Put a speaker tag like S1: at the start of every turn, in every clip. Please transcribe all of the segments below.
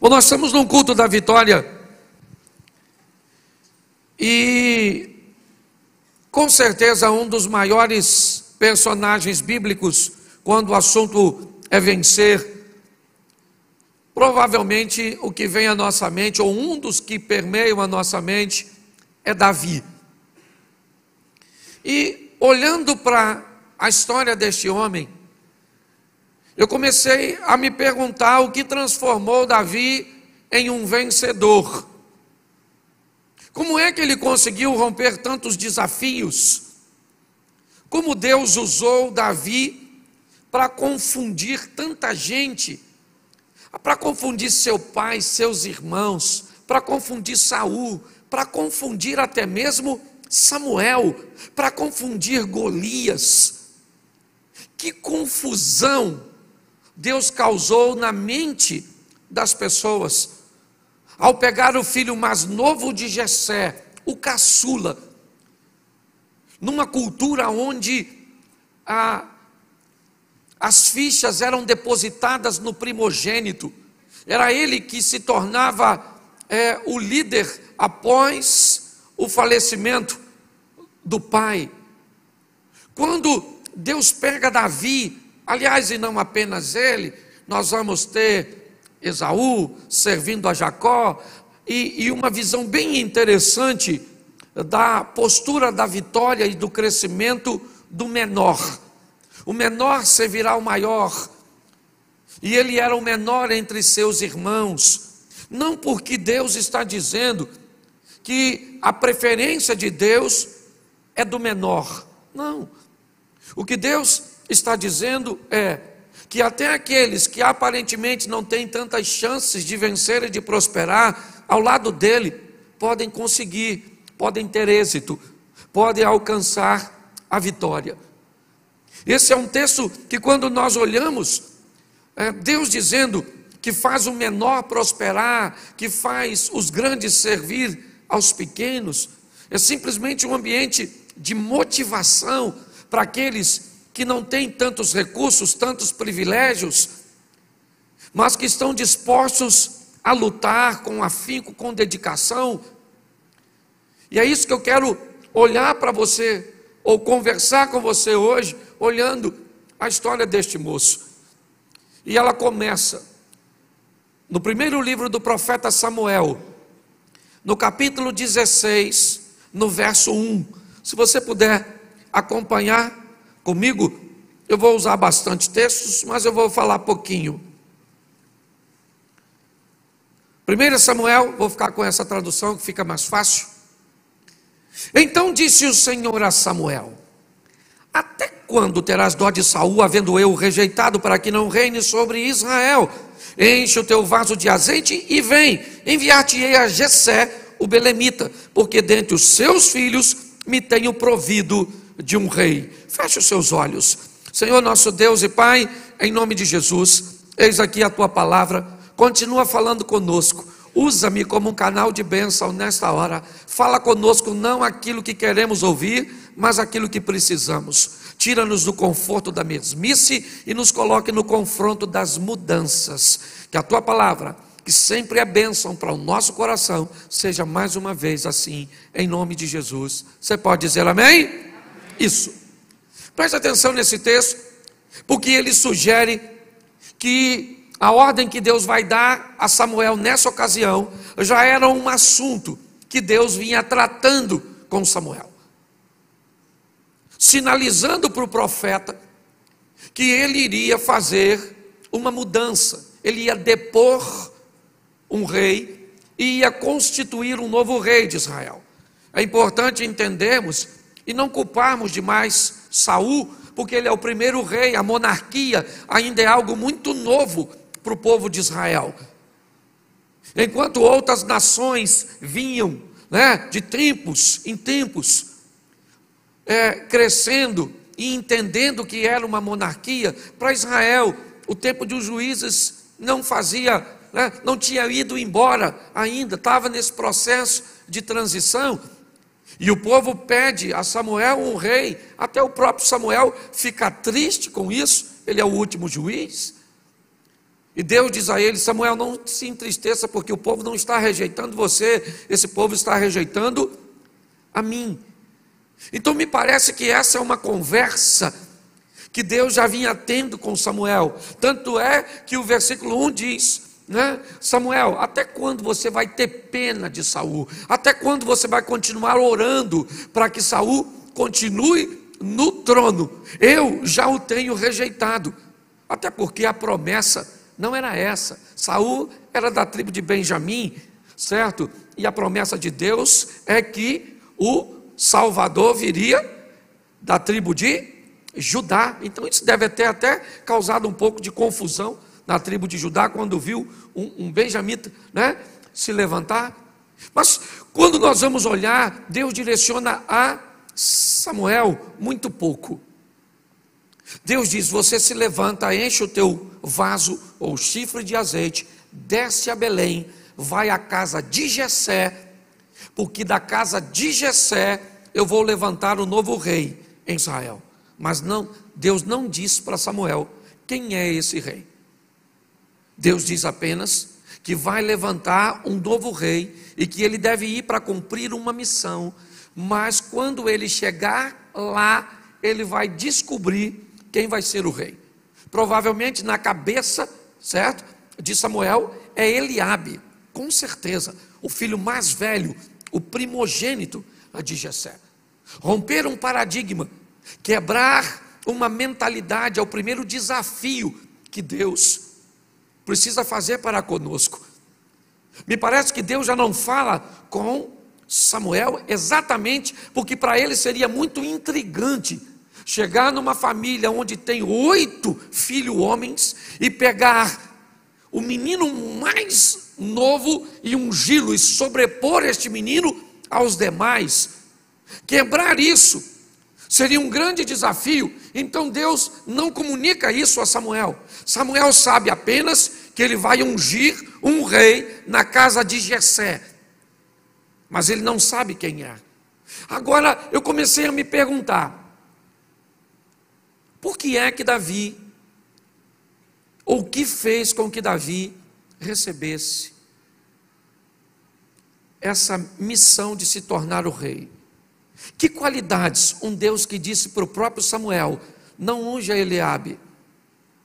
S1: Bom, nós estamos num culto da vitória e com certeza um dos maiores personagens bíblicos quando o assunto é vencer, provavelmente o que vem à nossa mente, ou um dos que permeiam a nossa mente, é Davi. E olhando para a história deste homem, eu comecei a me perguntar o que transformou Davi em um vencedor. Como é que ele conseguiu romper tantos desafios? Como Deus usou Davi para confundir tanta gente, para confundir seu pai, seus irmãos, para confundir Saul, para confundir até mesmo Samuel, para confundir Golias. Que confusão Deus causou na mente das pessoas ao pegar o filho mais novo de Jessé, o caçula, numa cultura onde as fichas eram depositadas no primogênito. Era ele que se tornava o líder após o falecimento do pai. Quando Deus pega Davi, aliás, e não apenas ele, nós vamos ter Esaú servindo a Jacó, e uma visão bem interessante da postura da vitória e do crescimento do menor. O menor servirá ao maior, e ele era o menor entre seus irmãos, não porque Deus está dizendo que a preferência de Deus é do menor, não. O que Deus está dizendo é que até aqueles que aparentemente não têm tantas chances de vencer e de prosperar, ao lado dele, podem conseguir, podem ter êxito, podem alcançar a vitória. Esse é um texto que, quando nós olhamos, Deus dizendo que faz o menor prosperar, que faz os grandes servir aos pequenos, é simplesmente um ambiente de motivação para aqueles que não têm tantos recursos, tantos privilégios, mas que estão dispostos a lutar com afinco, com dedicação. E é isso que eu quero olhar para você, ou conversar com você hoje, olhando a história deste moço. E ela começa no primeiro livro do profeta Samuel, no capítulo 16, no verso 1. Se você puder acompanhar comigo, eu vou usar bastante textos, mas eu vou falar pouquinho. 1 Samuel, vou ficar com essa tradução que fica mais fácil. Então disse o Senhor a Samuel: até quando terás dó de Saul, havendo eu rejeitado, para que não reine sobre Israel? Enche o teu vaso de azeite e vem, enviar-te-ei a Jessé, o belemita, porque dentre os seus filhos me tenho provido de um rei. Feche os seus olhos. Senhor nosso Deus e Pai, em nome de Jesus, eis aqui a tua palavra, continua falando conosco, usa-me como um canal de bênção nesta hora, fala conosco não aquilo que queremos ouvir, mas aquilo que precisamos. Tira-nos do conforto da mesmice e nos coloque no confronto das mudanças, que a tua palavra, que sempre é bênção para o nosso coração, seja mais uma vez assim, em nome de Jesus. Você pode dizer amém? Isso. Preste atenção nesse texto, porque ele sugere que a ordem que Deus vai dar a Samuel nessa ocasião já era um assunto que Deus vinha tratando com Samuel, sinalizando para o profeta que ele iria fazer uma mudança, ele ia depor um rei e ia constituir um novo rei de Israel. É importante entendermos e não culparmos demais Saul, porque ele é o primeiro rei, a monarquia ainda é algo muito novo para o povo de Israel. Enquanto outras nações vinham, de tempos em tempos, crescendo e entendendo que era uma monarquia, para Israel, o tempo dos juízes não fazia, não tinha ido embora ainda, estava nesse processo de transição. E o povo pede a Samuel um rei, até o próprio Samuel fica triste com isso, ele é o último juiz. E Deus diz a ele: Samuel, não se entristeça, porque o povo não está rejeitando você, esse povo está rejeitando a mim. Então me parece que essa é uma conversa que Deus já vinha tendo com Samuel. Tanto é que o versículo 1 diz, né? Samuel, até quando você vai ter pena de Saul? Até quando você vai continuar orando para que Saul continue no trono? Eu já o tenho rejeitado. Até porque a promessa não era essa. Saul era da tribo de Benjamim, certo? E a promessa de Deus é que o Salvador viria da tribo de Judá. Então isso deve ter até causado um pouco de confusão na tribo de Judá, quando viu um benjamita, né, se levantar. Mas quando nós vamos olhar, Deus direciona a Samuel muito pouco. Deus diz: você se levanta, enche o teu vaso ou chifre de azeite, desce a Belém, vai à casa de Jessé, porque da casa de Jessé eu vou levantar o novo rei em Israel. Mas não, Deus não diz para Samuel quem é esse rei. Deus diz apenas que vai levantar um novo rei e que ele deve ir para cumprir uma missão. Mas quando ele chegar lá, ele vai descobrir quem vai ser o rei. Provavelmente na cabeça, certo, de Samuel é Eliabe, com certeza, o filho mais velho, o primogênito de Jessé. Romper um paradigma, quebrar uma mentalidade é o primeiro desafio que Deus precisa fazer para conosco. Me parece que Deus já não fala com Samuel exatamente porque para ele seria muito intrigante chegar numa família onde tem 8 filhos homens e pegar o menino mais novo e ungí-lo e sobrepor este menino aos demais. Quebrar isso seria um grande desafio. Então Deus não comunica isso a Samuel. Samuel sabe apenas que ele vai ungir um rei na casa de Jessé, mas ele não sabe quem é. Agora eu comecei a me perguntar: por que é que Davi, ou o que fez com que Davi recebesse essa missão de se tornar o rei? Que qualidades um Deus que disse para o próprio Samuel: não unja Eliabe,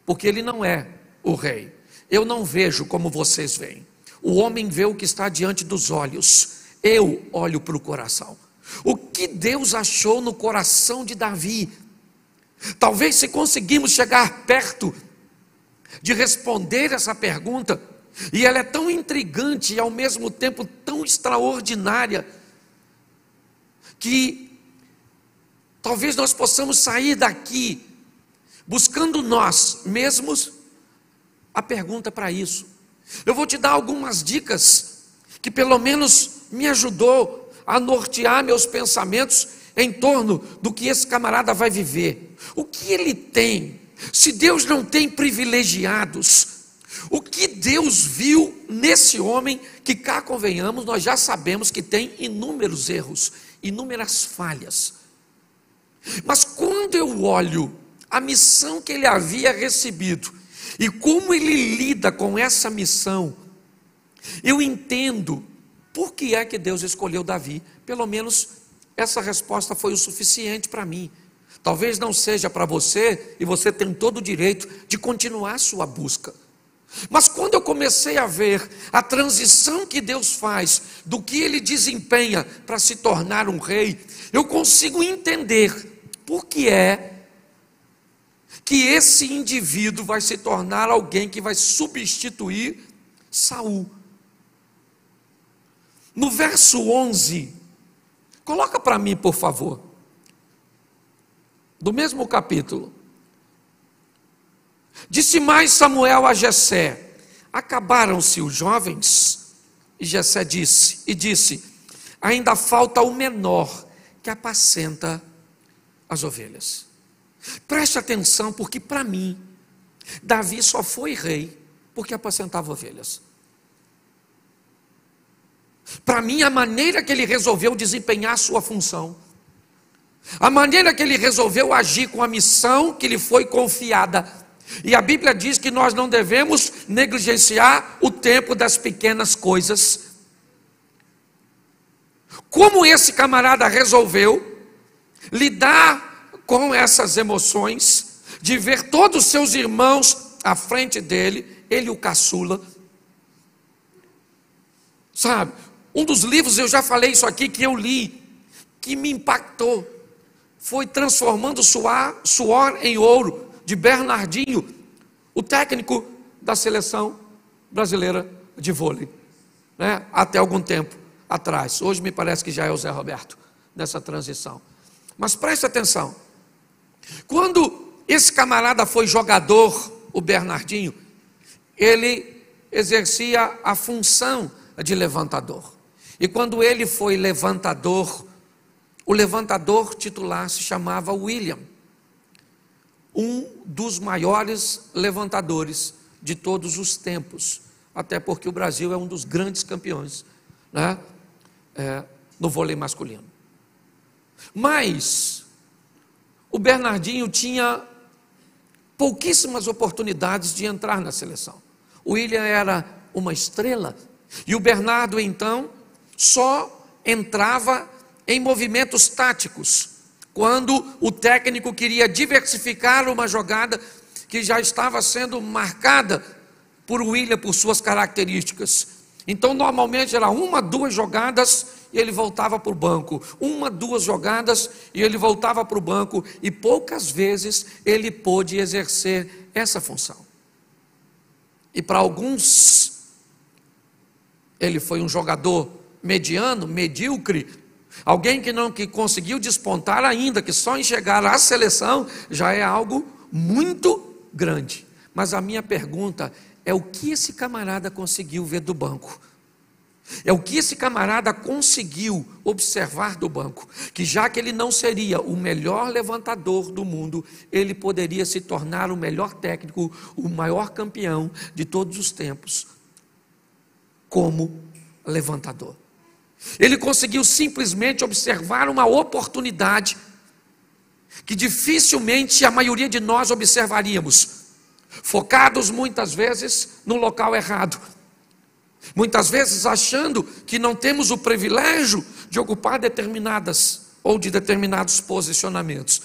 S1: porque ele não é o rei. Eu não vejo como vocês veem. O homem vê o que está diante dos olhos, eu olho para o coração. O que Deus achou no coração de Davi? Talvez, se conseguirmos chegar perto de responder essa pergunta, e ela é tão intrigante e ao mesmo tempo tão extraordinária, que talvez nós possamos sair daqui buscando nós mesmos a pergunta para isso. Eu vou te dar algumas dicas que pelo menos me ajudou a nortear meus pensamentos em torno do que esse camarada vai viver. O que ele tem? Se Deus não tem privilegiados, o que Deus viu nesse homem que, cá convenhamos, nós já sabemos que tem inúmeros erros, inúmeras falhas. Mas quando eu olho a missão que ele havia recebido e como ele lida com essa missão, eu entendo por que é que Deus escolheu Davi. Pelo menos essa resposta foi o suficiente para mim. Talvez não seja para você, e você tem todo o direito de continuar a sua busca. Mas quando eu comecei a ver a transição que Deus faz do que ele desempenha para se tornar um rei, eu consigo entender por que é que esse indivíduo vai se tornar alguém que vai substituir Saul. No verso 11, coloca para mim, por favor, do mesmo capítulo. Disse mais Samuel a Jessé: acabaram-se os jovens? E Jessé disse: ainda falta o menor que apacenta as ovelhas. Preste atenção, porque para mim Davi só foi rei porque apacentava ovelhas. Para mim, a maneira que ele resolveu desempenhar a sua função, a maneira que ele resolveu agir com a missão que lhe foi confiada, E a Bíblia diz que nós não devemos negligenciar o tempo das pequenas coisas. Como esse camarada resolveu lidar com essas emoções, de ver todos os seus irmãos à frente dele, ele o caçula. Sabe, um dos livros, eu já falei isso aqui, que eu li, que me impactou, foi Transformando Suor em Ouro, de Bernardinho, o técnico da seleção brasileira de vôlei, né? Até algum tempo atrás. Hoje me parece que já é o Zé Roberto, nessa transição. Mas preste atenção, quando esse camarada foi jogador, o Bernardinho, ele exercia a função de levantador. E quando ele foi levantador, o levantador titular se chamava William, um dos maiores levantadores de todos os tempos, até porque o Brasil é um dos grandes campeões, né? No vôlei masculino. Mas o Bernardinho tinha pouquíssimas oportunidades de entrar na seleção. O William era uma estrela e o Bernardo então só entrava em movimentos táticos, quando o técnico queria diversificar uma jogada que já estava sendo marcada por William, por suas características. Então normalmente era 1, 2 jogadas e ele voltava para o banco, 1, 2 jogadas e ele voltava para o banco, e poucas vezes ele pôde exercer essa função. E para alguns, ele foi um jogador mediano, medíocre, alguém que conseguiu despontar ainda, que só em chegar à seleção já é algo muito grande. Mas a minha pergunta é: o que esse camarada conseguiu ver do banco? É o que esse camarada conseguiu observar do banco, que já que ele não seria o melhor levantador do mundo, ele poderia se tornar o melhor técnico, o maior campeão de todos os tempos, como levantador. Ele conseguiu simplesmente observar uma oportunidade que dificilmente a maioria de nós observaríamos, focados muitas vezes no local errado, muitas vezes achando que não temos o privilégio de ocupar determinadas ou de determinados posicionamentos.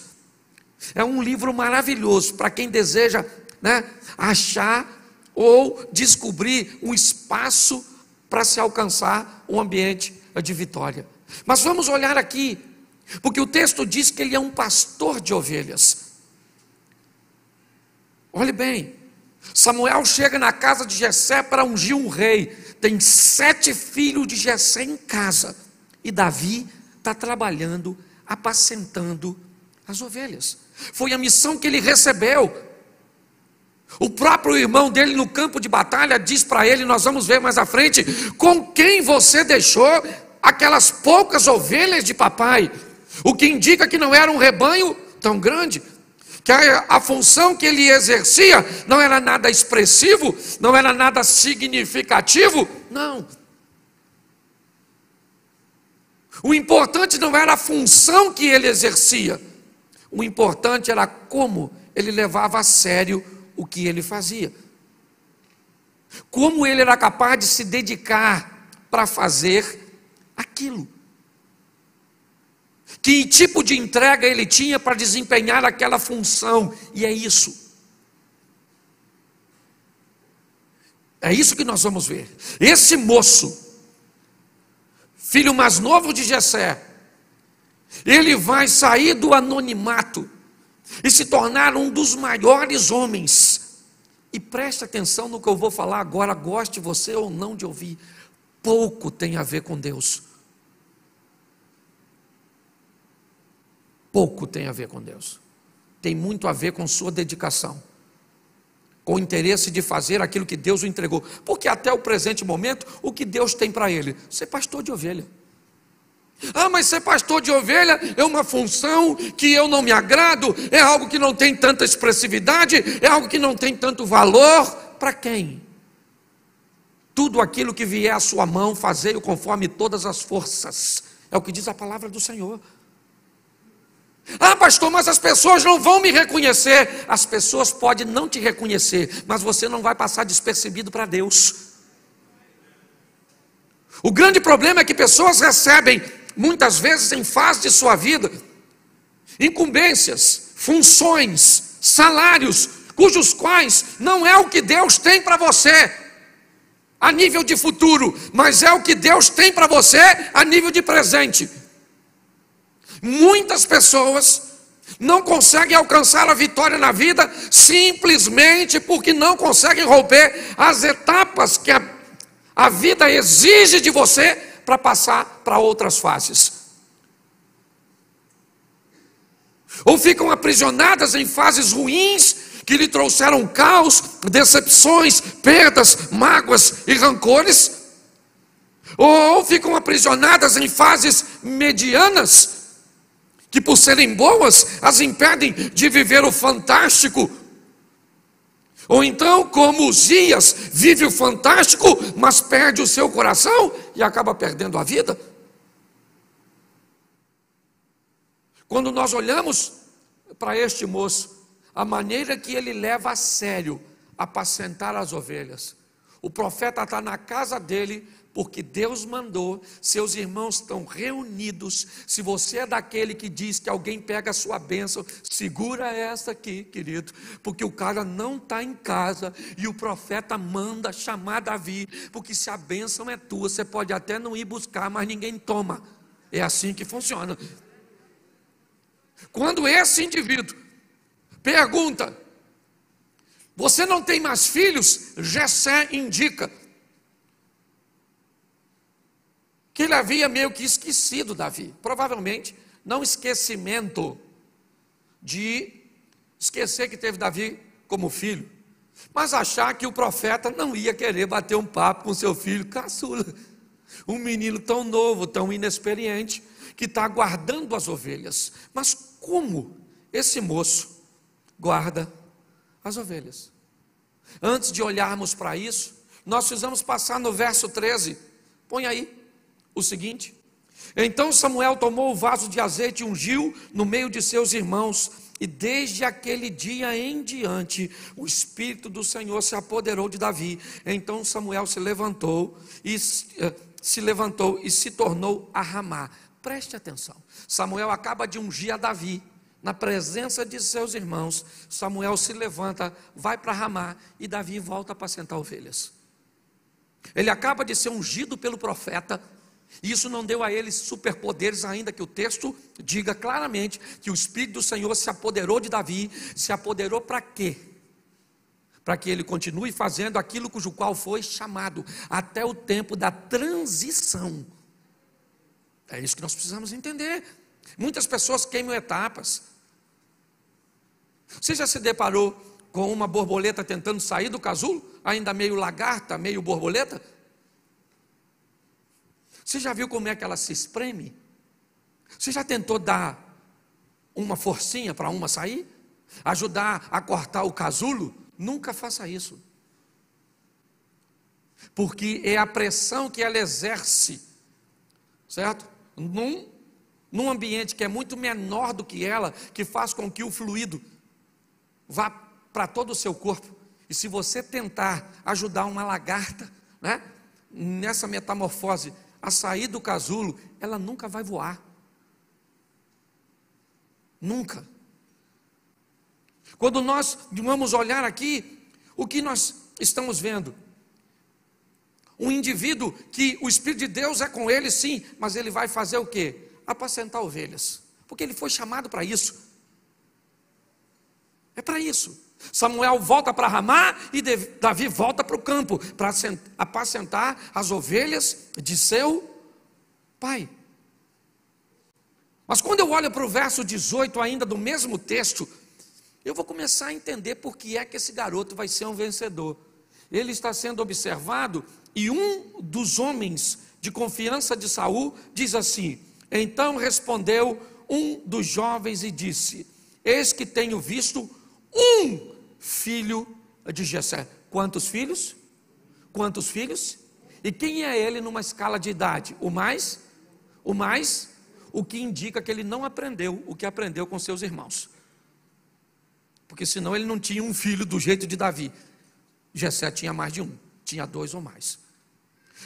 S1: É um livro maravilhoso para quem deseja, né, achar ou descobrir um espaço para se alcançar um ambiente de vitória. Mas vamos olhar aqui, porque o texto diz que ele é um pastor de ovelhas. Olhe bem, Samuel chega na casa de Jessé para ungir um rei. Tem 7 filhos de Jessé em casa, e Davi está trabalhando, apacentando as ovelhas. Foi a missão que ele recebeu. O próprio irmão dele no campo de batalha diz para ele, nós vamos ver mais à frente, com quem você deixou aquelas poucas ovelhas de papai, o que indica que não era um rebanho tão grande, que a função que ele exercia não era nada expressivo, não era nada significativo, não. O importante não era a função que ele exercia, o importante era como ele levava a sério o que ele fazia, como ele era capaz de se dedicar para fazer aquilo. Que tipo de entrega ele tinha para desempenhar aquela função, e é isso. É isso que nós vamos ver. Esse moço, filho mais novo de Jessé, ele vai sair do anonimato e se tornar um dos maiores homens. E preste atenção no que eu vou falar agora, goste você ou não de ouvir, pouco tem a ver com Deus. Pouco tem a ver com Deus. Tem muito a ver com sua dedicação, com o interesse de fazer aquilo que Deus o entregou. Porque até o presente momento, o que Deus tem para ele? Ser pastor de ovelha. Ah, mas ser pastor de ovelha é uma função que eu não me agrado, é algo que não tem tanta expressividade, é algo que não tem tanto valor. Para quem? Tudo aquilo que vier à sua mão, fazei-o conforme todas as forças. É o que diz a palavra do Senhor. Ah, pastor, mas as pessoas não vão me reconhecer. As pessoas podem não te reconhecer, mas você não vai passar despercebido para Deus. O grande problema é que pessoas recebem, muitas vezes em fase de sua vida, incumbências, funções, salários, cujos quais não é o que Deus tem para você a nível de futuro, mas é o que Deus tem para você a nível de presente. Muitas pessoas não conseguem alcançar a vitória na vida simplesmente porque não conseguem romper as etapas que a vida exige de você para passar para outras fases. Ou ficam aprisionadas em fases ruins que lhe trouxeram caos, decepções, perdas, mágoas e rancores. Ou ficam aprisionadas em fases medianas que, por serem boas, as impedem de viver o fantástico. Ou então, como Uzias, vive o fantástico, mas perde o seu coração e acaba perdendo a vida. Quando nós olhamos para este moço, a maneira que ele leva a sério apacentar as ovelhas, o profeta está na casa dele, porque Deus mandou, seus irmãos estão reunidos. Se você é daquele que diz que alguém pega a sua bênção, segura essa aqui, querido, porque o cara não está em casa e o profeta manda chamar Davi, porque se a bênção é tua, você pode até não ir buscar, mas ninguém toma. É assim que funciona. Quando esse indivíduo pergunta: você não tem mais filhos? Jessé indica que ele havia meio que esquecido Davi. Provavelmente, não esquecimento de esquecer que teve Davi como filho, mas achar que o profeta não ia querer bater um papo com seu filho caçula. Um menino tão novo, tão inexperiente, que está guardando as ovelhas. Mas como esse moço guarda as ovelhas? Antes de olharmos para isso, nós precisamos passar no verso 13. Põe aí o seguinte: então Samuel tomou o vaso de azeite e ungiu no meio de seus irmãos, e desde aquele dia em diante o Espírito do Senhor se apoderou de Davi. Então Samuel se levantou e se tornou a Ramá. Preste atenção, Samuel acaba de ungir a Davi na presença de seus irmãos. Samuel se levanta, vai para Ramá, e Davi volta a apacentar ovelhas. Ele acaba de ser ungido pelo profeta, e isso não deu a ele superpoderes, ainda que o texto diga claramente que o Espírito do Senhor se apoderou de Davi. Se apoderou para quê? Para que ele continue fazendo aquilo cujo qual foi chamado, até o tempo da transição. É isso que nós precisamos entender. Muitas pessoas queimam etapas. Você já se deparou com uma borboleta tentando sair do casulo? Ainda meio lagarta, meio borboleta? Você já viu como é que ela se espreme? Você já tentou dar uma forcinha para uma sair? Ajudar a cortar o casulo? Nunca faça isso. Porque é a pressão que ela exerce, certo? Num ambiente que é muito menor do que ela, que faz com que o fluido vá para todo o seu corpo. E se você tentar ajudar uma lagarta, né, nessa metamorfose, a sair do casulo, ela nunca vai voar. Nunca. Quando nós vamos olhar aqui, o que nós estamos vendo? Um indivíduo que o Espírito de Deus é com ele, sim, mas ele vai fazer o quê? Apacentar ovelhas, porque ele foi chamado para isso. É para isso. Samuel volta para Ramá e Davi volta para o campo para apacentar as ovelhas de seu pai. Mas quando eu olho para o verso 18 ainda do mesmo texto, eu vou começar a entender por que é que esse garoto vai ser um vencedor. Ele está sendo observado e um dos homens de confiança de Saul diz assim: então respondeu um dos jovens e disse: eis que tenho visto um filho de Jessé. Quantos filhos? Quantos filhos? E quem é ele numa escala de idade? O mais o que indica que ele não aprendeu o que aprendeu com seus irmãos. Porque senão ele não tinha um filho do jeito de Davi. Jessé tinha mais de um, tinha 2 ou mais.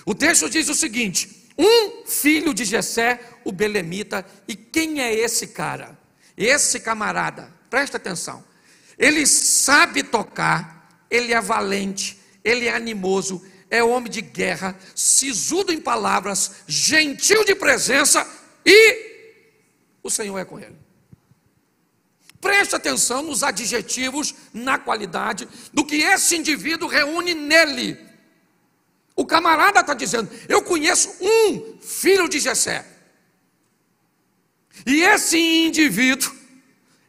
S1: O texto diz o seguinte: um filho de Jessé, o belemita. E quem é esse cara? Esse camarada, presta atenção, ele sabe tocar, ele é valente, ele é animoso, é homem de guerra, sisudo em palavras, gentil de presença, e o Senhor é com ele. Preste atenção nos adjetivos, na qualidade do que esse indivíduo reúne nele. O camarada está dizendo: eu conheço um filho de Jessé. E esse indivíduo,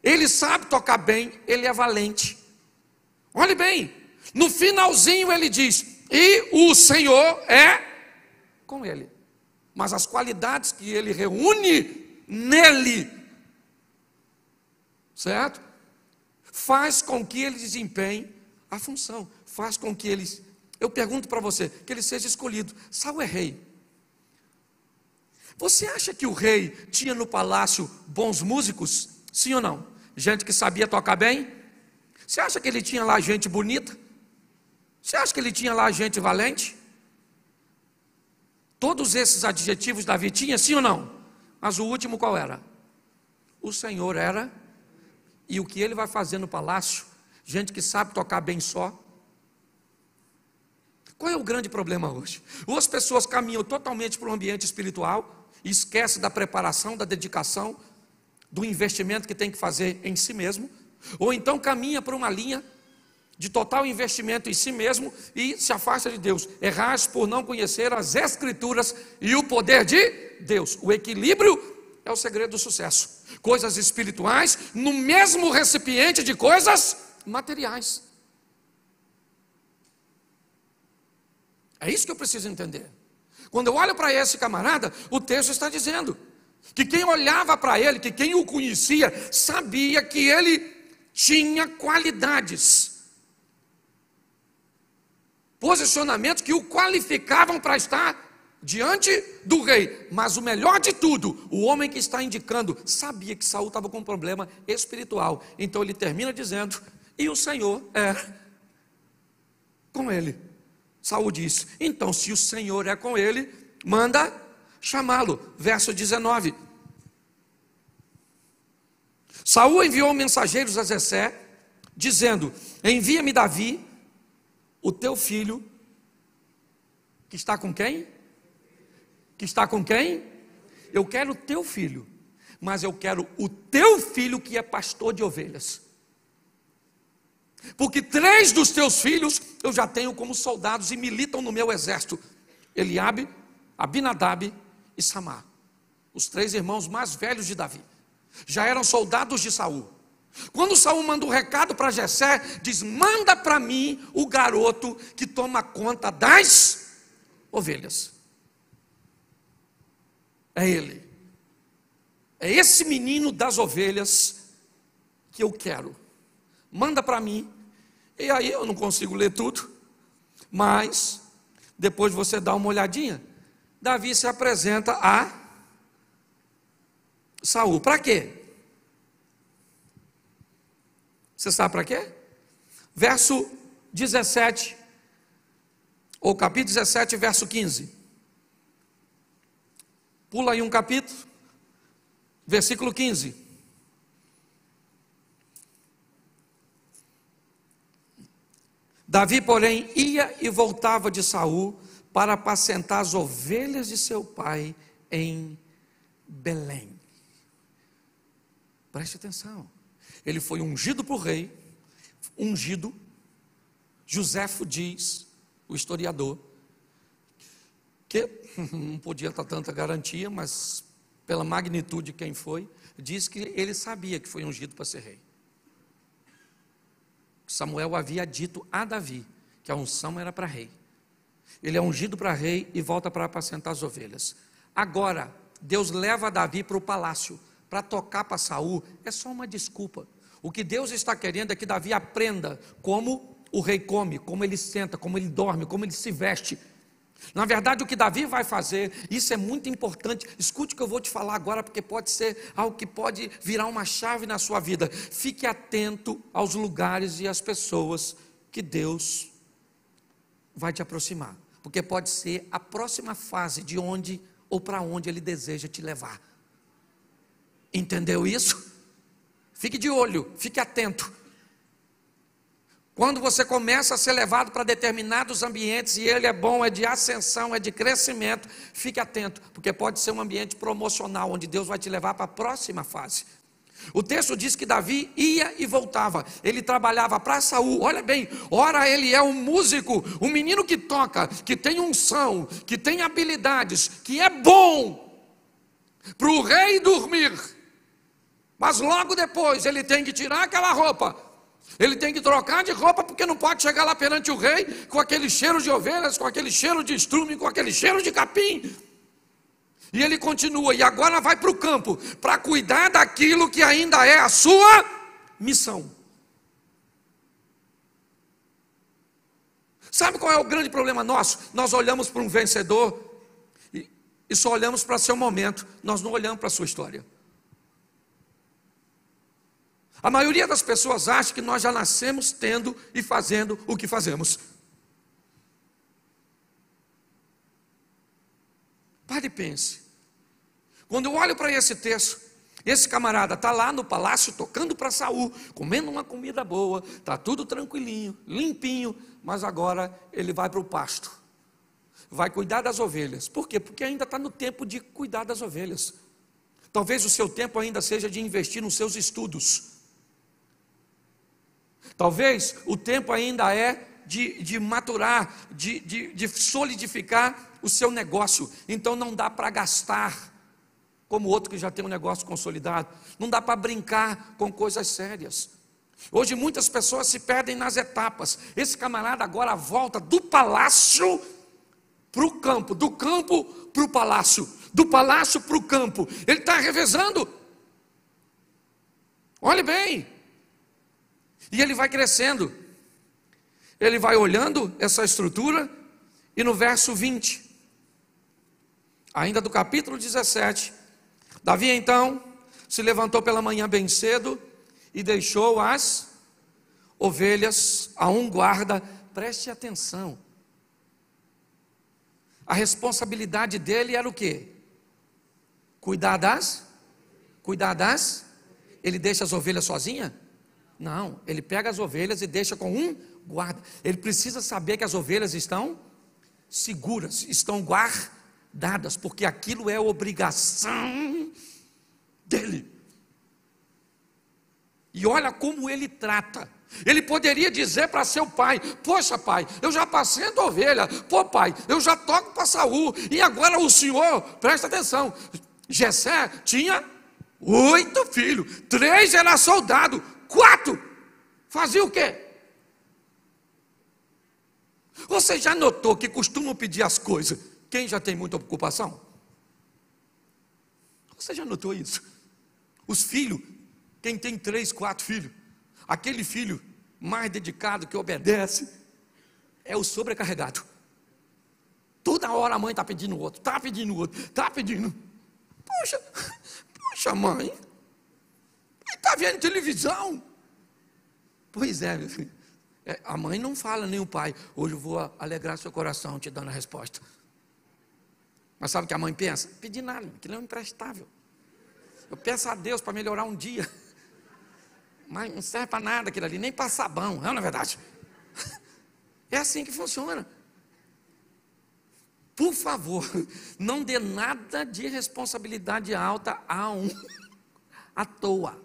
S1: ele sabe tocar bem, ele é valente. Olhe bem, no finalzinho ele diz: e o Senhor é com ele. Mas as qualidades que ele reúne nele, certo? Faz com que ele desempenhe a função, faz com que ele, eu pergunto para você, que ele seja escolhido. Saul é rei. Você acha que o rei tinha no palácio bons músicos? Sim ou não? Gente que sabia tocar bem? Você acha que ele tinha lá gente bonita? Você acha que ele tinha lá gente valente? Todos esses adjetivos Davi tinha, sim ou não? Mas o último qual era? O Senhor era. E o que ele vai fazer no palácio? Gente que sabe tocar bem só. Qual é o grande problema hoje? Ou as pessoas caminham totalmente para o ambiente espiritual e esquecem da preparação, da dedicação, do investimento que tem que fazer em si mesmo, ou então caminha para uma linha de total investimento em si mesmo e se afasta de Deus. Errais por não conhecer as Escrituras e o poder de Deus. O equilíbrio é o segredo do sucesso. Coisas espirituais no mesmo recipiente de coisas materiais. É isso que eu preciso entender. Quando eu olho para esse camarada, o texto está dizendo que quem olhava para ele, que quem o conhecia, sabia que ele tinha qualidades, posicionamentos que o qualificavam para estar diante do rei. Mas o melhor de tudo, o homem que está indicando sabia que Saul estava com um problema espiritual. Então ele termina dizendo: e o Senhor é com ele. Saul disse: então, se o Senhor é com ele, manda chamá-lo. Verso 19. Saul enviou mensageiros a Jessé, dizendo: envia-me Davi, o teu filho, que está com quem? Que está com quem? Eu quero o teu filho, mas eu quero o teu filho que é pastor de ovelhas. Porque 3 dos teus filhos eu já tenho como soldados e militam no meu exército: Eliabe, Abinadab e Samar. Os 3 irmãos mais velhos de Davi já eram soldados de Saul. Quando Saul manda um recado para Jessé, diz: manda para mim o garoto que toma conta das ovelhas. É ele. É esse menino das ovelhas que eu quero. Manda para mim. E aí eu não consigo ler tudo, mas depois você dá uma olhadinha. Davi se apresenta a Saul. Para quê? Você sabe para quê? Verso 17, ou capítulo 17, verso 15. Pula aí um capítulo, versículo 15. Davi, porém, ia e voltava de Saul para apacentar as ovelhas de seu pai em Belém. Preste atenção. Ele foi ungido por rei, ungido. Joséfo diz, o historiador, que não podia dar tanta garantia, mas pela magnitude de quem foi, diz que ele sabia que foi ungido para ser rei. Samuel havia dito a Davi que a unção era para rei. Ele é ungido para rei e volta para apacentar as ovelhas. Agora, Deus leva Davi para o palácio, para tocar para Saul. É só uma desculpa. O que Deus está querendo é que Davi aprenda como o rei come, como ele senta, como ele dorme, como ele se veste. Na verdade, o que Davi vai fazer, isso é muito importante. Escute o que eu vou te falar agora, porque pode ser algo que pode virar uma chave na sua vida. Fique atento aos lugares e às pessoas que Deus vai te aproximar, porque pode ser a próxima fase de onde ou para onde Ele deseja te levar. Entendeu isso? Fique de olho, fique atento. Quando você começa a ser levado para determinados ambientes, e ele é bom, é de ascensão, é de crescimento, fique atento, porque pode ser um ambiente promocional, onde Deus vai te levar para a próxima fase. O texto diz que Davi ia e voltava, ele trabalhava para Saul. Olha bem, ora ele é um músico, um menino que toca, que tem unção, que tem habilidades, que é bom para o rei dormir, mas logo depois ele tem que tirar aquela roupa, ele tem que trocar de roupa, porque não pode chegar lá perante o rei com aquele cheiro de ovelhas, com aquele cheiro de estrume, com aquele cheiro de capim. E ele continua, e agora vai para o campo, para cuidar daquilo que ainda é a sua missão. Sabe qual é o grande problema nosso? Nós olhamos para um vencedor e só olhamos para seu momento, nós não olhamos para a sua história. A maioria das pessoas acha que nós já nascemos tendo e fazendo o que fazemos. Pare e pense. Quando eu olho para esse texto, esse camarada está lá no palácio tocando para Saul, comendo uma comida boa, está tudo tranquilinho, limpinho, mas agora ele vai para o pasto, vai cuidar das ovelhas. Por quê? Porque ainda está no tempo de cuidar das ovelhas. Talvez o seu tempo ainda seja de investir nos seus estudos. Talvez o tempo ainda é de maturar, de solidificar o seu negócio. Então não dá para gastar como outro que já tem um negócio consolidado. Não dá para brincar com coisas sérias. Hoje muitas pessoas se perdem nas etapas. Esse camarada agora volta do palácio para o campo, do campo para o palácio, do palácio para o campo. Ele está revezando. Olhe bem. E ele vai crescendo, ele vai olhando essa estrutura, e no verso 20, ainda do capítulo 17, Davi então se levantou pela manhã bem cedo e deixou as ovelhas a um guarda. Preste atenção, a responsabilidade dele era o quê? Cuidar das? Ele deixa as ovelhas sozinhas? Não, ele pega as ovelhas e deixa com um guarda. Ele precisa saber que as ovelhas estão seguras, estão guardadas, porque aquilo é obrigação dele. E olha como ele trata. Ele poderia dizer para seu pai: poxa pai, eu já passei a ovelha. Pô pai, eu já toco para Saul. E agora o senhor, presta atenção, Jessé tinha 8 filhos, 3 era soldado, 4 fazia o quê? Você já notou que costumam pedir as coisas quem já tem muita ocupação? Você já notou isso? Os filhos, quem tem 3, 4 filhos, aquele filho mais dedicado que obedece é o sobrecarregado. Toda hora a mãe está pedindo outro, está pedindo. Poxa mãe, está vendo televisão? Pois é, meu filho. A mãe não fala, nem o pai: hoje eu vou alegrar seu coração te dando a resposta. Mas sabe o que a mãe pensa? Pedir nada, aquilo é imprestável. Eu peço a Deus para melhorar um dia, mas não serve para nada aquilo ali, nem para sabão, não é verdade? É assim que funciona. Por favor, não dê nada de responsabilidade alta à toa.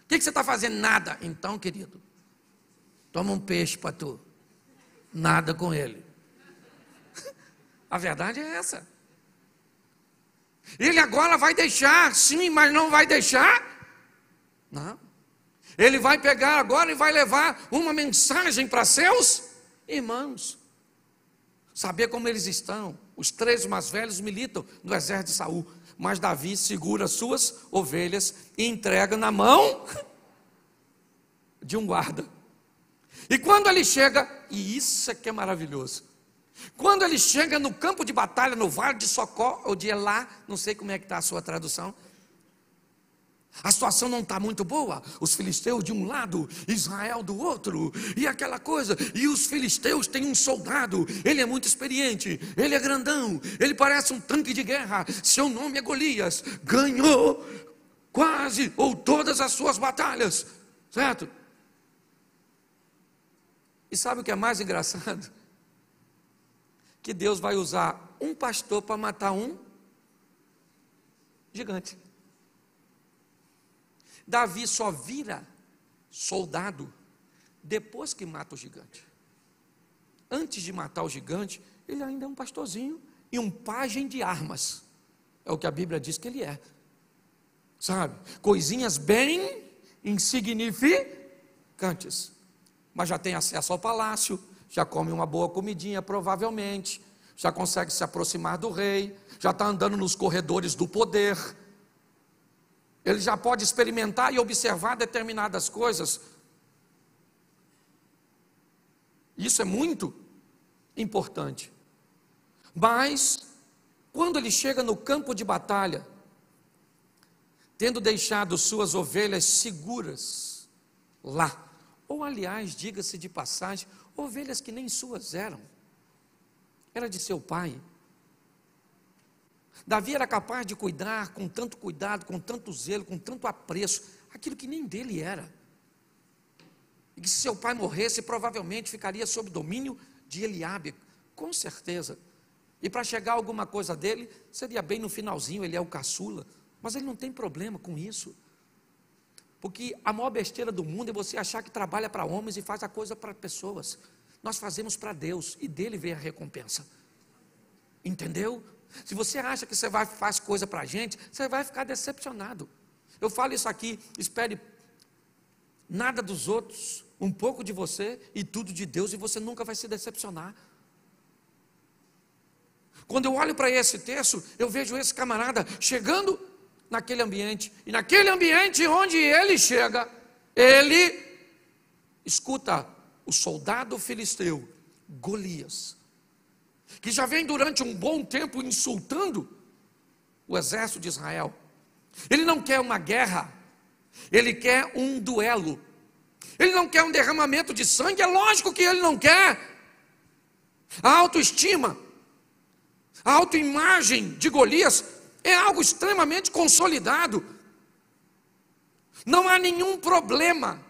S1: O que você está fazendo? Nada. Então, querido, toma um peixe para tu. Nada com ele. A verdade é essa. Ele agora vai deixar, sim, mas não vai deixar? Não. Ele vai pegar agora e vai levar uma mensagem para seus irmãos. Saber como eles estão. Os 3 mais velhos militam no exército de Saul. Mas Davi segura suas ovelhas e entrega na mão de um guarda. E quando ele chega, e isso é que é maravilhoso, Quando ele chega no campo de batalha, no vale de Socó, ou de Elá, não sei como é que está a sua tradução, a situação não está muito boa, os filisteus de um lado, Israel do outro, e aquela coisa, e os filisteus têm um soldado, ele é muito experiente, ele é grandão, ele parece um tanque de guerra, seu nome é Golias, ganhou quase ou todas as suas batalhas, certo? E sabe o que é mais engraçado? Que Deus vai usar um pastor para matar um gigante. Davi só vira soldado depois que mata o gigante. Antes de matar o gigante, ele ainda é um pastorzinho e um pajem de armas. É o que a Bíblia diz que ele é. Sabe? Coisinhas bem insignificantes. Mas já tem acesso ao palácio, já come uma boa comidinha provavelmente, já consegue se aproximar do rei, já está andando nos corredores do poder. Ele já pode experimentar e observar determinadas coisas. Isso é muito importante. Mas, quando ele chega no campo de batalha, tendo deixado suas ovelhas seguras lá, ou aliás, diga-se de passagem, ovelhas que nem suas eram, era de seu pai. Davi era capaz de cuidar com tanto cuidado, com tanto zelo, com tanto apreço, aquilo que nem dele era. E que se seu pai morresse, provavelmente ficaria sob domínio de Eliabe, com certeza. E para chegar alguma coisa dele, seria bem no finalzinho, ele é o caçula. Mas ele não tem problema com isso. Porque a maior besteira do mundo é você achar que trabalha para homens e faz a coisa para pessoas. Nós fazemos para Deus e dele vem a recompensa. Entendeu? Se você acha que você faz coisa para a gente, você vai ficar decepcionado. Eu falo isso aqui, espere nada dos outros, um pouco de você e tudo de Deus, e você nunca vai se decepcionar. Quando eu olho para esse texto, eu vejo esse camarada chegando naquele ambiente, e naquele ambiente onde ele chega, ele escuta o soldado filisteu, Golias, que já vem durante um bom tempo insultando o exército de Israel. Ele não quer uma guerra, ele quer um duelo, ele não quer um derramamento de sangue, é lógico que ele não quer. A autoestima, a autoimagem de Golias é algo extremamente consolidado, não há nenhum problema.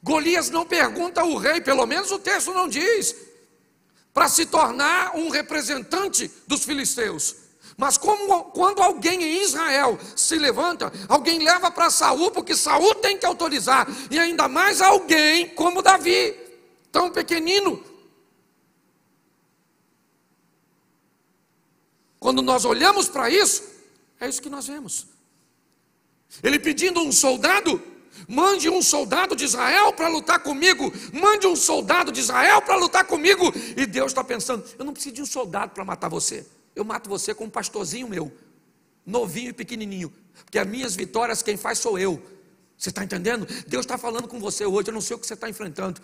S1: Golias não pergunta ao rei, pelo menos o texto não diz, para se tornar um representante dos filisteus. Mas quando alguém em Israel se levanta, alguém leva para Saul, porque Saul tem que autorizar, e ainda mais alguém como Davi, tão pequenino. Quando nós olhamos para isso, é isso que nós vemos. Ele pedindo um soldado, mande um soldado de Israel para lutar comigo, mande um soldado de Israel para lutar comigo, e Deus está pensando, eu não preciso de um soldado para matar você, eu mato você com um pastorzinho meu, novinho e pequenininho, porque as minhas vitórias quem faz sou eu. Você está entendendo? Deus está falando com você hoje, eu não sei o que você está enfrentando.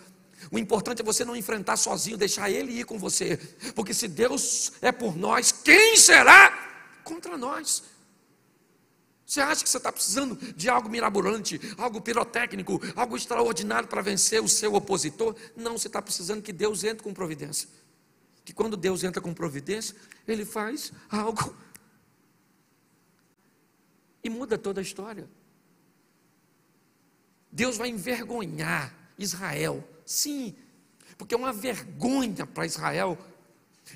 S1: O importante é você não enfrentar sozinho, deixar Ele ir com você, porque se Deus é por nós, quem será contra nós? Você acha que você está precisando de algo mirabolante, algo pirotécnico, algo extraordinário para vencer o seu opositor? Não, você está precisando que Deus entre com providência. Que quando Deus entra com providência, Ele faz algo e muda toda a história. Deus vai envergonhar Israel, sim, porque é uma vergonha para Israel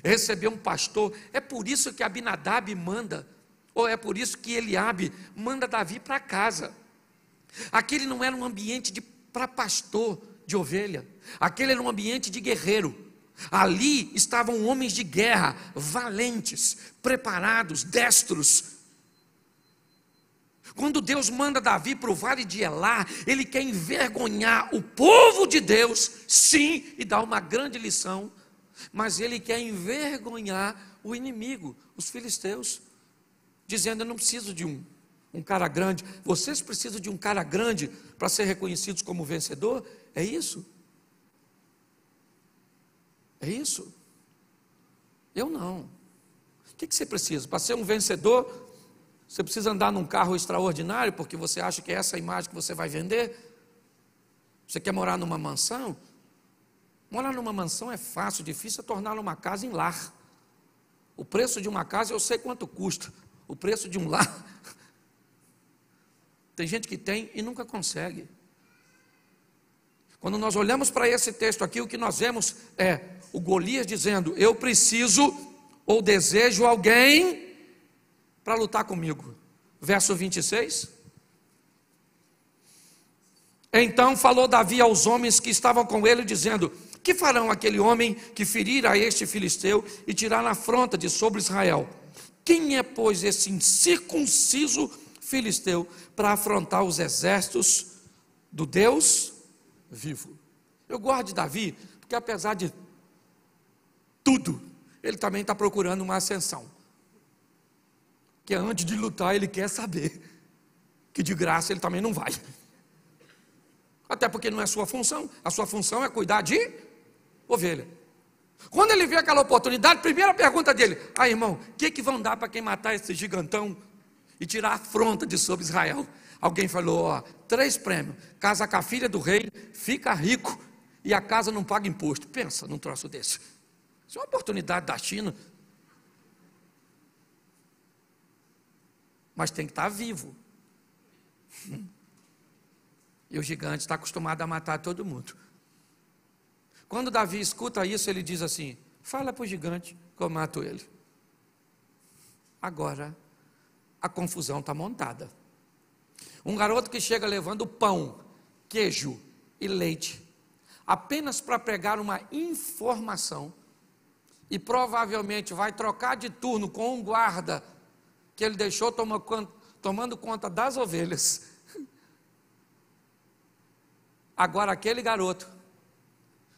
S1: receber um pastor. É por isso que Abinadab manda, ou é por isso que Eliabe manda Davi para casa. Aquele não era um ambiente para pastor de ovelha, aquele era um ambiente de guerreiro. Ali estavam homens de guerra, valentes, preparados, destros. Quando Deus manda Davi para o vale de Elá, Ele quer envergonhar o povo de Deus, sim, e dar uma grande lição, mas Ele quer envergonhar o inimigo, os filisteus, dizendo, eu não preciso de um cara grande, vocês precisam de um cara grande para ser reconhecidos como vencedor, é isso? É isso? Eu não. O que você precisa? Para ser um vencedor, você precisa andar num carro extraordinário, porque você acha que é essa a imagem que você vai vender? Você quer morar numa mansão? Morar numa mansão é fácil, difícil é torná-la uma casa em lar. O preço de uma casa eu sei quanto custa. O preço de um lar, tem gente que tem e nunca consegue. Quando nós olhamos para esse texto aqui, o que nós vemos é o Golias dizendo: eu preciso ou desejo alguém para lutar comigo. Verso 26. Então falou Davi aos homens que estavam com ele, dizendo: que farão aquele homem que ferir a este filisteu e tirar a afronta de sobre Israel? Quem é, pois, esse incircunciso filisteu para afrontar os exércitos do Deus vivo? Eu gosto de Davi, porque apesar de tudo, ele também está procurando uma ascensão. Que antes de lutar ele quer saber que de graça ele também não vai. Até porque não é sua função. A sua função é cuidar de ovelha. Quando ele vê aquela oportunidade, primeira pergunta dele: irmão, o que vão dar para quem matar esse gigantão e tirar a afronta de sobre Israel? Alguém falou: 3 prêmios, casa com a filha do rei, fica rico e a casa não paga imposto. Pensa num troço desse. Isso é uma oportunidade da China. Mas tem que estar vivo. E o gigante está acostumado a matar todo mundo. Quando Davi escuta isso, ele diz assim: fala para o gigante que eu mato ele. Agora, a confusão está montada. Um garoto que chega levando pão, queijo e leite, apenas para pregar uma informação, e provavelmente vai trocar de turno com um guarda que ele deixou tomando conta das ovelhas. Agora aquele garoto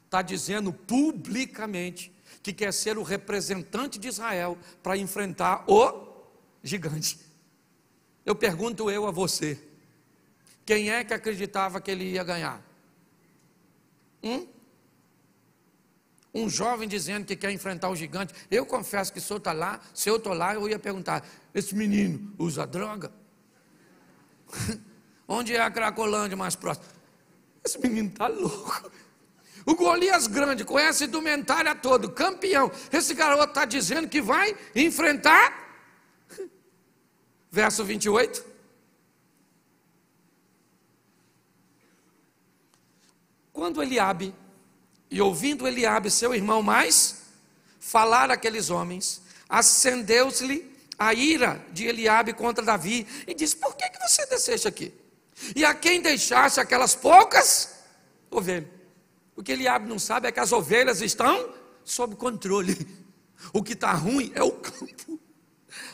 S1: está dizendo publicamente que quer ser o representante de Israel para enfrentar o gigante. Eu pergunto a você: quem é que acreditava que ele ia ganhar? Um jovem dizendo que quer enfrentar o gigante. Eu confesso que se eu estou lá, eu ia perguntar: esse menino usa droga? Onde é a Cracolândia mais próxima? Esse menino está louco. O Golias grande, com essa indumentária toda, campeão. Esse garoto está dizendo que vai enfrentar. Verso 28. Quando Eliabe, e ouvindo Eliabe, seu irmão mais, falar aqueles homens, acendeu-se-lhe a ira de Eliabe contra Davi, e disse: por que você desceste aqui? E a quem deixaste aquelas poucas ovelhas? O que Eliabe não sabe é que as ovelhas estão sob controle. O que está ruim é o campo,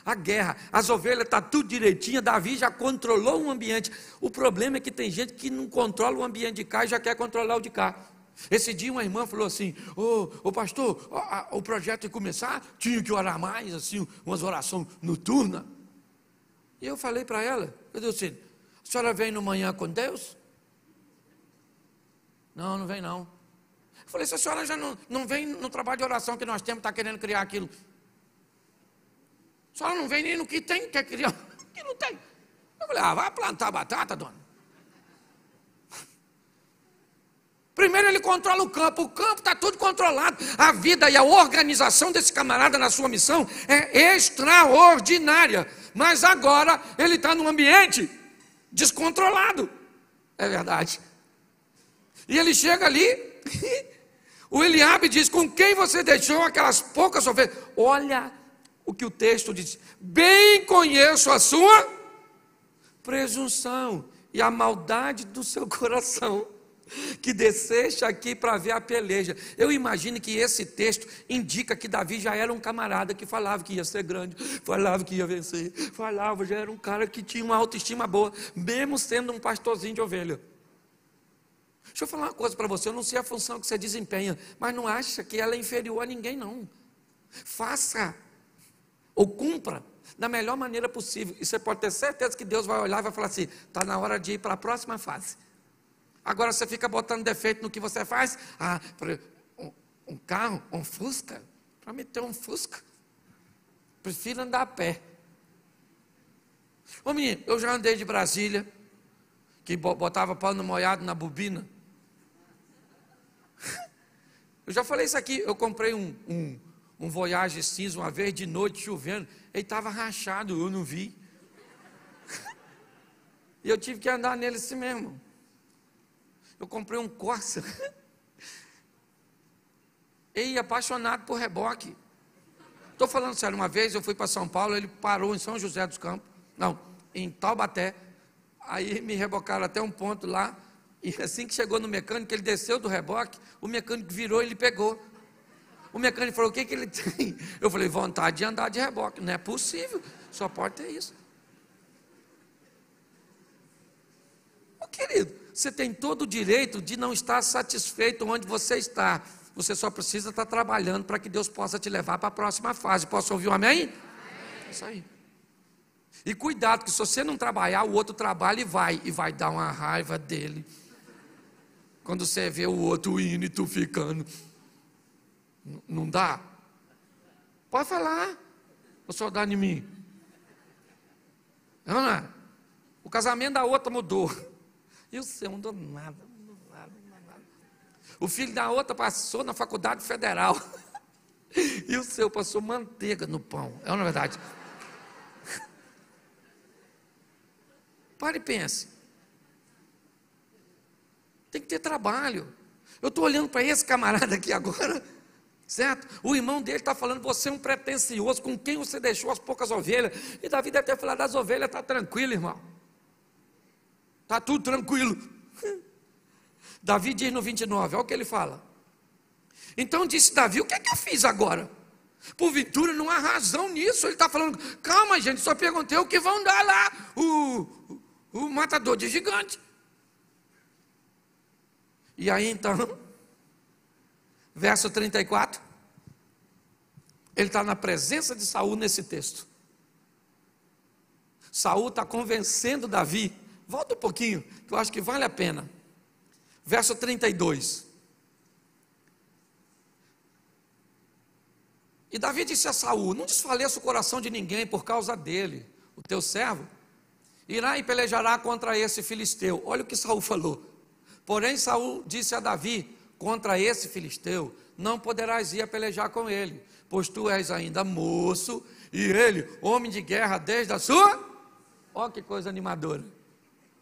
S1: a guerra. As ovelhas estão tudo direitinho. Davi já controlou o ambiente. O problema é que tem gente que não controla o ambiente de cá e já quer controlar o de cá. Esse dia uma irmã falou assim: ô pastor, o projeto ia começar, tinha que orar mais, assim, umas orações noturnas. E eu falei para ela, eu disse assim: a senhora vem no manhã com Deus? Não vem não. Eu falei: se a senhora já não vem no trabalho de oração que nós temos, está querendo criar aquilo. A senhora não vem nem no que tem, quer criar, que não tem. Eu falei: vai plantar batata, dona. Primeiro ele controla o campo está tudo controlado. A vida e a organização desse camarada na sua missão é extraordinária. Mas agora ele está num ambiente descontrolado. É verdade. E ele chega ali, o Eliabe diz: com quem você deixou aquelas poucas ovelhas? Olha o que o texto diz: bem conheço a sua presunção e a maldade do seu coração, que desceste aqui para ver a peleja. Eu imagino que esse texto indica que Davi já era um camarada que falava que ia ser grande, falava que ia vencer, já era um cara que tinha uma autoestima boa, mesmo sendo um pastorzinho de ovelha. Deixa eu falar uma coisa para você: eu não sei a função que você desempenha, mas não acha que ela é inferior a ninguém, não. Faça ou cumpra da melhor maneira possível, e você pode ter certeza que Deus vai olhar e vai falar assim: está na hora de ir para a próxima fase. Agora você fica botando defeito no que você faz. Um carro, um Fusca, Para me ter um Fusca, prefiro andar a pé. Ô menino, eu já andei de Brasília, que botava pano molhado na bobina. Eu já falei isso aqui, eu comprei um Voyage cinza uma vez de noite chovendo, ele estava rachado, eu não vi. E eu tive que andar nele assim mesmo. Eu comprei um Corsa. E apaixonado por reboque. Estou falando sério, uma vez eu fui para São Paulo, ele parou em São José dos Campos, não, em Taubaté. Aí me rebocaram até um ponto lá, e assim que chegou no mecânico, ele desceu do reboque, o mecânico virou e ele pegou. O mecânico falou, o que ele tem? Eu falei, vontade de andar de reboque. Não é possível, só pode ter isso. Ô querido, você tem todo o direito de não estar satisfeito onde você está. Você só precisa estar trabalhando para que Deus possa te levar para a próxima fase. Posso ouvir um amém? Amém. É isso aí. E cuidado, que se você não trabalhar, o outro trabalha e vai dar uma raiva dele. Quando você vê o outro indo e tu ficando. Não dá? Pode falar. Ou só dá em mim? Não é? O casamento da outra mudou. E o seu não mudou nada. O filho da outra passou na faculdade federal. E o seu passou manteiga no pão. É uma verdade. Pare e pense. Tem que ter trabalho. Eu estou olhando para esse camarada aqui agora, certo? O irmão dele está falando, você é um pretensioso, com quem você deixou as poucas ovelhas. E Davi deve ter falado, das ovelhas está tranquilo, irmão. Está tudo tranquilo. Davi diz no 29, olha o que ele fala. Então disse Davi, o que é que eu fiz agora? Porventura não há razão nisso. Ele está falando, calma gente, só perguntei o que vão dar lá, o matador de gigante. E aí então, verso 34, ele está na presença de Saul nesse texto. Saul está convencendo Davi, volta um pouquinho, que eu acho que vale a pena. Verso 32. E Davi disse a Saul, não desfaleça o coração de ninguém por causa dele, o teu servo irá e pelejará contra esse filisteu. Olha o que Saul falou. Porém Saul disse a Davi, contra esse filisteu não poderás ir a pelejar com ele, pois tu és ainda moço, e ele, homem de guerra desde a sua... Olha que coisa animadora.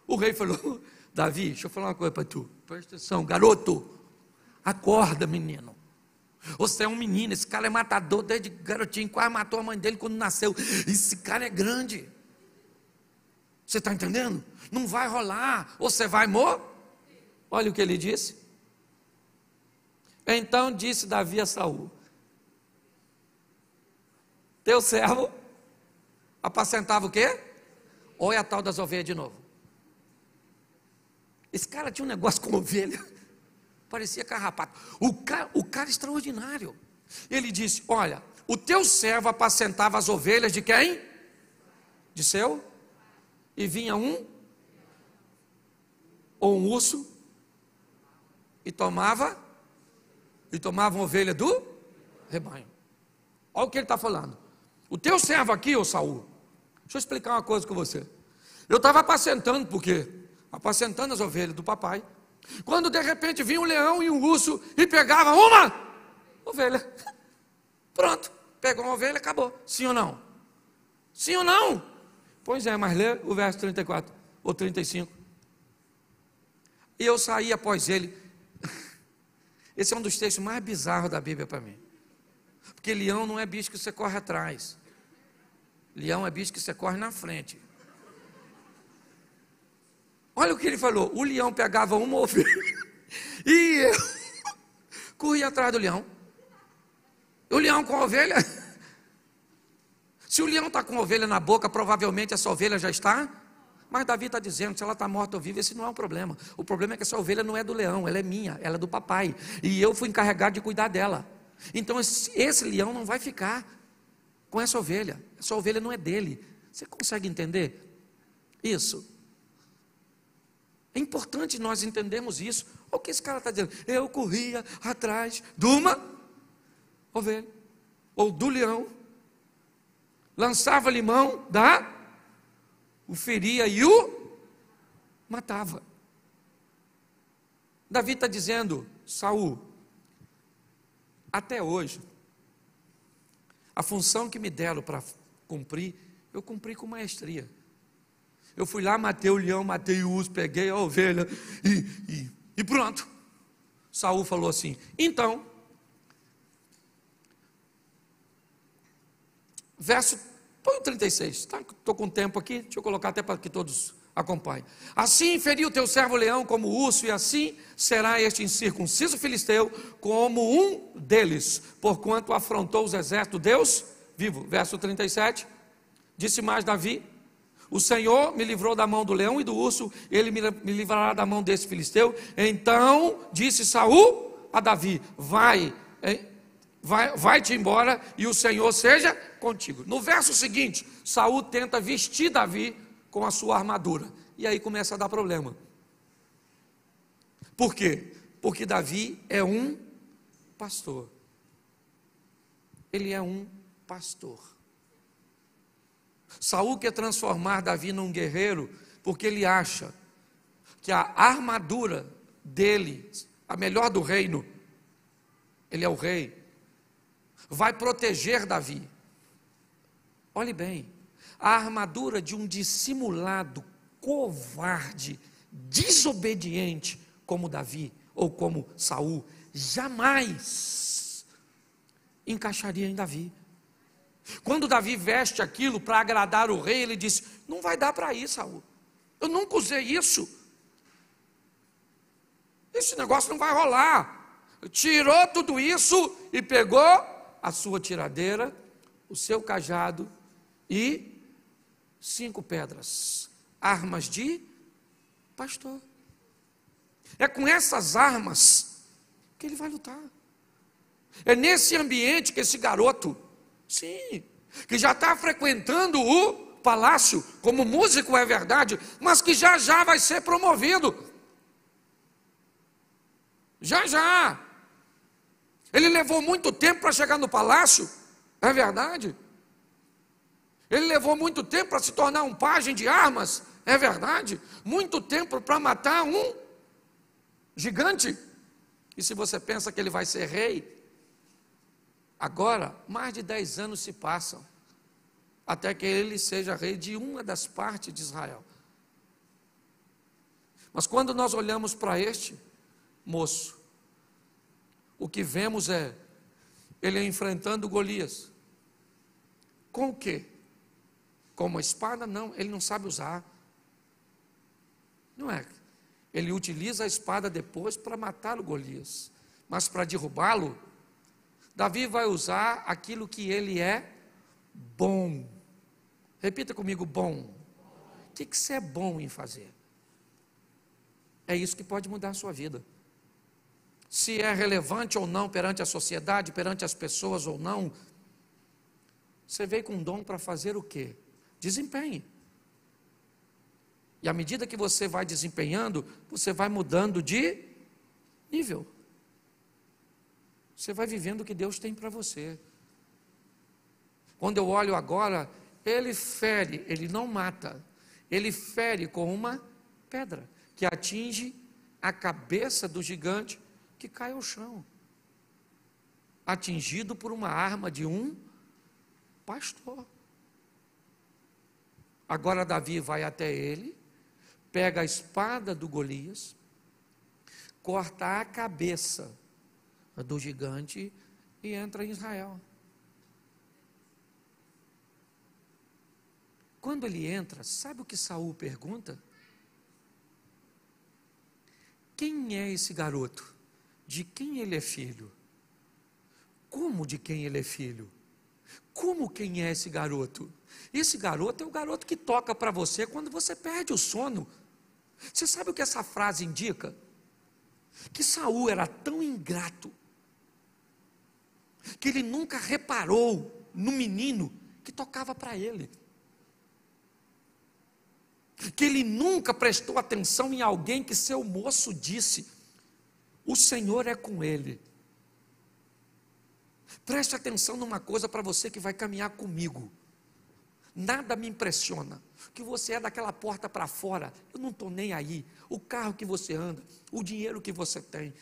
S1: O rei falou, Davi, deixa eu falar uma coisa para tu, presta atenção, garoto, acorda menino, você é um menino, esse cara é matador desde garotinho, quase matou a mãe dele quando nasceu, esse cara é grande, você está entendendo? Não vai rolar, você vai morrer. Olha o que ele disse. Então disse Davi a Saul, teu servo apacentava o quê? Olha a tal das ovelhas de novo. Esse cara tinha um negócio com ovelha, parecia carrapato. O cara extraordinário. Ele disse, olha, o teu servo apacentava as ovelhas de quem? De seu? E vinha ou um urso, e tomava uma ovelha do rebanho. Olha o que ele está falando. O teu servo aqui, ô Saul, deixa eu explicar uma coisa com você. Eu estava apacentando, por quê? Apacentando as ovelhas do papai, quando de repente vinha um leão e um urso e pegava uma ovelha. Pronto, pegou uma ovelha, acabou. Sim ou não? Sim ou não? Pois é, mas lê o verso 34 ou 35. E eu saí após ele. Esse é um dos textos mais bizarros da Bíblia para mim, porque leão não é bicho que você corre atrás, leão é bicho que você corre na frente. Olha o que ele falou, o leão pegava uma ovelha e eu corria atrás do leão. O leão com a ovelha, se o leão está com a ovelha na boca, provavelmente essa ovelha já está, mas Davi está dizendo, se ela está morta ou viva, esse não é um problema. O problema é que essa ovelha não é do leão, ela é minha, ela é do papai, e eu fui encarregado de cuidar dela. Então esse leão não vai ficar com essa ovelha não é dele. Você consegue entender isso? É importante nós entendermos isso. Olha o que esse cara está dizendo, eu corria atrás de uma ovelha. ou do leão, lançava-lhe mão o feria e o matava. Davi está dizendo: Saul, até hoje, a função que me deram para cumprir, eu cumpri com maestria. Eu fui lá, matei o leão, matei o urso, peguei a ovelha e pronto. Saul falou assim: então, põe o 36, tá? Estou com tempo aqui, deixa eu colocar até para que todos acompanhem. Assim feriu o teu servo o leão como o urso, e assim será este incircunciso filisteu como um deles, porquanto afrontou os exércitos de Deus vivo. Verso 37, disse mais Davi: o Senhor me livrou da mão do leão e do urso, ele me livrará da mão desse filisteu. Então disse Saul a Davi: vai-te embora e o Senhor seja contigo. No verso seguinte, Saul tenta vestir Davi com a sua armadura, e aí começa a dar problema. Por quê? Porque Davi é um pastor. Ele é um pastor. Saul quer transformar Davi num guerreiro, porque ele acha que a armadura dele, a melhor do reino, ele é o rei, vai proteger Davi. Olhe bem, a armadura de um dissimulado, covarde, desobediente como Davi ou como Saul, jamais encaixaria em Davi. Quando Davi veste aquilo para agradar o rei, ele diz: não vai dar para ir, Saul, eu nunca usei isso, esse negócio não vai rolar. Tirou tudo isso e pegou a sua tiradeira, o seu cajado e 5 pedras, armas de pastor. É com essas armas que ele vai lutar. É nesse ambiente que esse garoto, sim, que já está frequentando o palácio, como músico é verdade, mas que já já vai ser promovido. Já. Ele levou muito tempo para chegar no palácio, é verdade. Ele levou muito tempo para se tornar um pajem de armas, é verdade. Muito tempo para matar um gigante. E se você pensa que ele vai ser rei, agora mais de 10 anos se passam, até que ele seja rei de uma das partes de Israel. Mas quando nós olhamos para este moço, o que vemos é ele enfrentando Golias. Com o quê? Com uma espada? Não, ele não sabe usar. Não é. Ele utiliza a espada depois para matar o Golias, mas para derrubá-lo, Davi vai usar aquilo que ele é bom. Repita comigo: bom. O que você é bom em fazer? É isso que pode mudar a sua vida. Se é relevante ou não perante a sociedade, perante as pessoas ou não, você veio com um dom para fazer o quê? Desempenhe. E à medida que você vai desempenhando, você vai mudando de nível. Você vai vivendo o que Deus tem para você. Quando eu olho agora, ele fere, ele não mata. Ele fere com uma pedra que atinge a cabeça do gigante, que cai ao chão, atingido por uma arma de um pastor. Agora Davi vai até ele, pega a espada do Golias, corta a cabeça do gigante e entra em Israel. Quando ele entra, sabe o que Saul pergunta? Quem é esse garoto? De quem ele é filho? Como de quem ele é filho? Como quem é esse garoto? Esse garoto é o garoto que toca para você quando você perde o sono. Você sabe o que essa frase indica? Que Saul era tão ingrato que ele nunca reparou no menino que tocava para ele. Que ele nunca prestou atenção em alguém que seu moço disse: o Senhor é com ele. Preste atenção numa coisa para você que vai caminhar comigo. Nada me impressiona. Que você é daquela porta para fora, eu não estou nem aí. O carro que você anda, o dinheiro que você tem,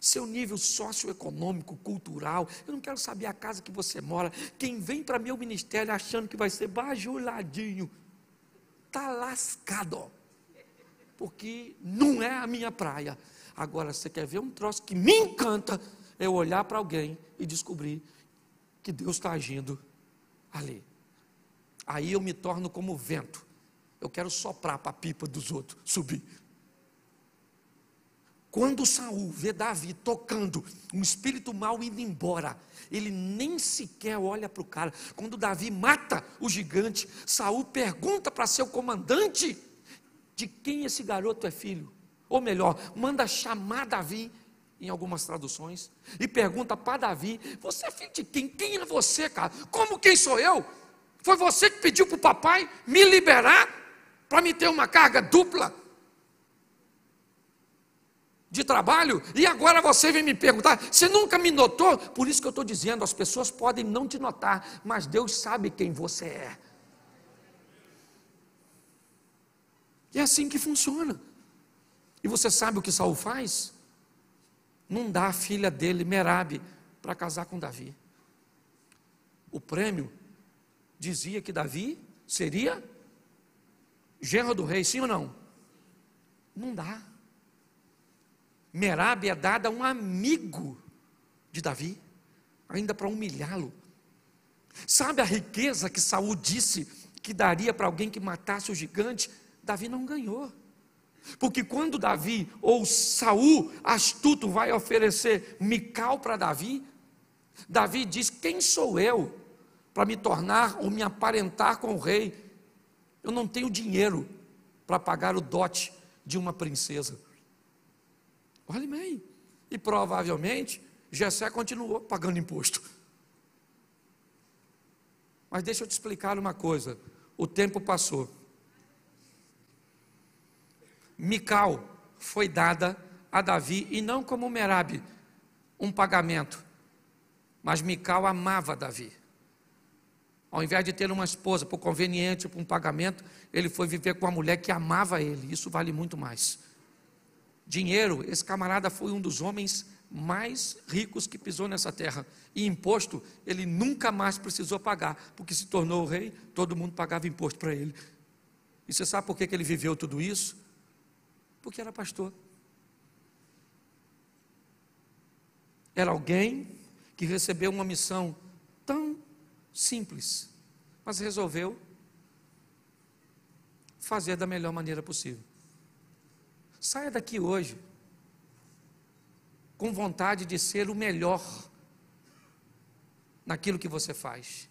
S1: seu nível socioeconômico, cultural, eu não quero saber a casa que você mora. Quem vem para meu ministério achando que vai ser bajuladinho, está lascado, porque não é a minha praia. Agora, você quer ver um troço que me encanta, é eu olhar para alguém e descobrir que Deus está agindo ali. Aí eu me torno como vento. Eu quero soprar para a pipa dos outros subir. Quando Saul vê Davi tocando, um espírito mau indo embora, ele nem sequer olha para o cara. Quando Davi mata o gigante, Saul pergunta para seu comandante de quem esse garoto é filho. Ou melhor, manda chamar Davi, em algumas traduções, e pergunta para Davi: você é filho de quem? Quem é você, cara? Como quem sou eu? Foi você que pediu para o papai me liberar para me ter uma carga dupla de trabalho? E agora você vem me perguntar, você nunca me notou? Por isso que eu estou dizendo, as pessoas podem não te notar, mas Deus sabe quem você é. E é assim que funciona. E você sabe o que Saul faz? Não dá a filha dele, Merabe, para casar com Davi. O prêmio dizia que Davi seria genro do rei, sim ou não? Não dá. Merabe é dada a um amigo de Davi, ainda para humilhá-lo. Sabe a riqueza que Saul disse que daria para alguém que matasse o gigante? Davi não ganhou. Porque quando Davi, ou Saul, astuto, vai oferecer Mical para Davi, Davi diz: quem sou eu para me tornar ou me aparentar com o rei? Eu não tenho dinheiro para pagar o dote de uma princesa. Olhe bem. E provavelmente Jessé continuou pagando imposto. Mas deixa eu te explicar uma coisa. O tempo passou. Mical foi dada a Davi, e não como Merabe, um pagamento. Mas Mical amava Davi. Ao invés de ter uma esposa por conveniente, por um pagamento, ele foi viver com uma mulher que amava ele. Isso vale muito mais. Dinheiro, esse camarada foi um dos homens mais ricos que pisou nessa terra. E imposto, ele nunca mais precisou pagar, porque se tornou o rei, todo mundo pagava imposto para ele. E você sabe por que ele viveu tudo isso? Porque era pastor. Era alguém que recebeu uma missão tão simples, mas resolveu fazer da melhor maneira possível. Saia daqui hoje com vontade de ser o melhor naquilo que você faz.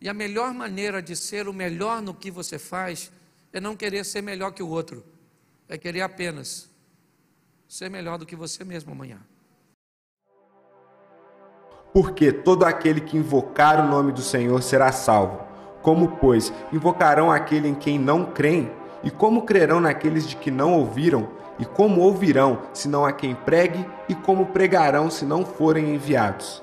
S1: E a melhor maneira de ser o melhor no que você faz é não querer ser melhor que o outro, é querer apenas ser melhor do que você mesmo amanhã.
S2: Porque todo aquele que invocar o nome do Senhor será salvo. Como, pois, invocarão aquele em quem não creem? E como crerão naqueles de que não ouviram? E como ouvirão, senão a quem pregue? E como pregarão, se não forem enviados?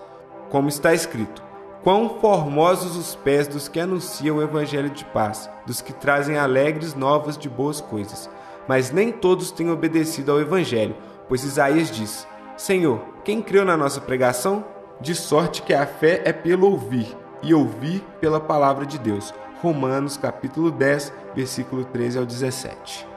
S2: Como está escrito: quão formosos os pés dos que anunciam o evangelho de paz, dos que trazem alegres novas de boas coisas. Mas nem todos têm obedecido ao evangelho, pois Isaías diz: Senhor, quem creu na nossa pregação? De sorte que a fé é pelo ouvir, e ouvir pela palavra de Deus. Romanos capítulo 10, versículo 13 ao 17.